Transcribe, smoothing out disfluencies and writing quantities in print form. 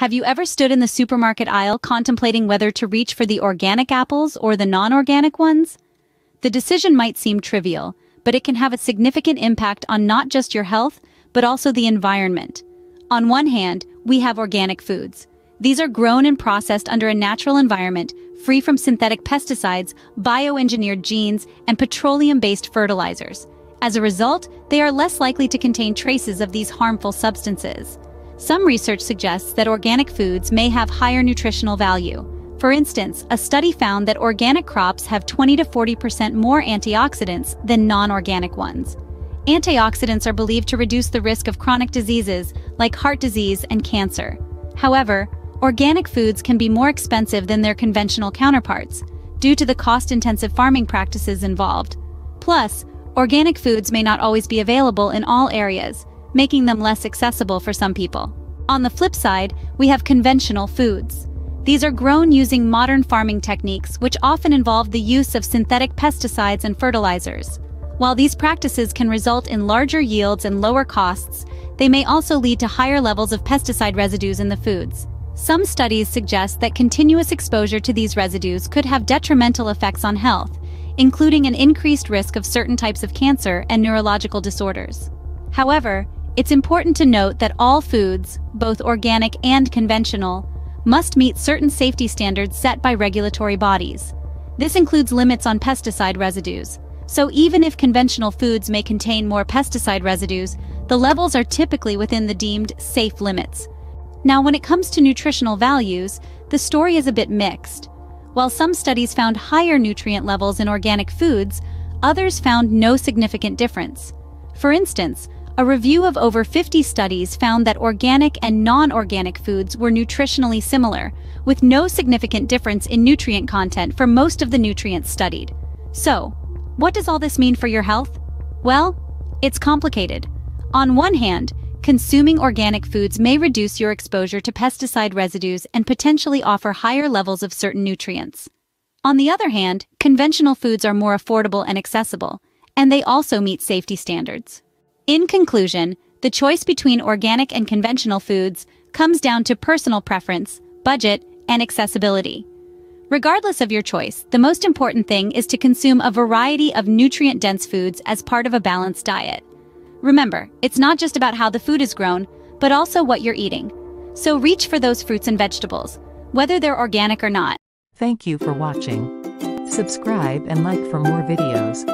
Have you ever stood in the supermarket aisle contemplating whether to reach for the organic apples or the non-organic ones? The decision might seem trivial, but it can have a significant impact on not just your health, but also the environment. On one hand, we have organic foods. These are grown and processed under a natural environment, free from synthetic pesticides, bioengineered genes, and petroleum-based fertilizers. As a result, they are less likely to contain traces of these harmful substances. Some research suggests that organic foods may have higher nutritional value. For instance, a study found that organic crops have 20 to 40% more antioxidants than non-organic ones. Antioxidants are believed to reduce the risk of chronic diseases like heart disease and cancer. However, organic foods can be more expensive than their conventional counterparts due to the cost-intensive farming practices involved. Plus, organic foods may not always be available in all areas, making them less accessible for some people. On the flip side, we have conventional foods. These are grown using modern farming techniques, which often involve the use of synthetic pesticides and fertilizers. While these practices can result in larger yields and lower costs, they may also lead to higher levels of pesticide residues in the foods. Some studies suggest that continuous exposure to these residues could have detrimental effects on health, including an increased risk of certain types of cancer and neurological disorders. However, it's important to note that all foods, both organic and conventional, must meet certain safety standards set by regulatory bodies. This includes limits on pesticide residues. So even if conventional foods may contain more pesticide residues, the levels are typically within the deemed safe limits. Now, when it comes to nutritional values, the story is a bit mixed. While some studies found higher nutrient levels in organic foods, others found no significant difference. For instance, a review of over 50 studies found that organic and non-organic foods were nutritionally similar, with no significant difference in nutrient content for most of the nutrients studied. So, what does all this mean for your health? Well, it's complicated. On one hand, consuming organic foods may reduce your exposure to pesticide residues and potentially offer higher levels of certain nutrients. On the other hand, conventional foods are more affordable and accessible, and they also meet safety standards. In conclusion, the choice between organic and conventional foods comes down to personal preference, budget, and accessibility. Regardless of your choice, the most important thing is to consume a variety of nutrient-dense foods as part of a balanced diet. Remember, it's not just about how the food is grown, but also what you're eating. So reach for those fruits and vegetables, whether they're organic or not. Thank you for watching. Subscribe and like for more videos.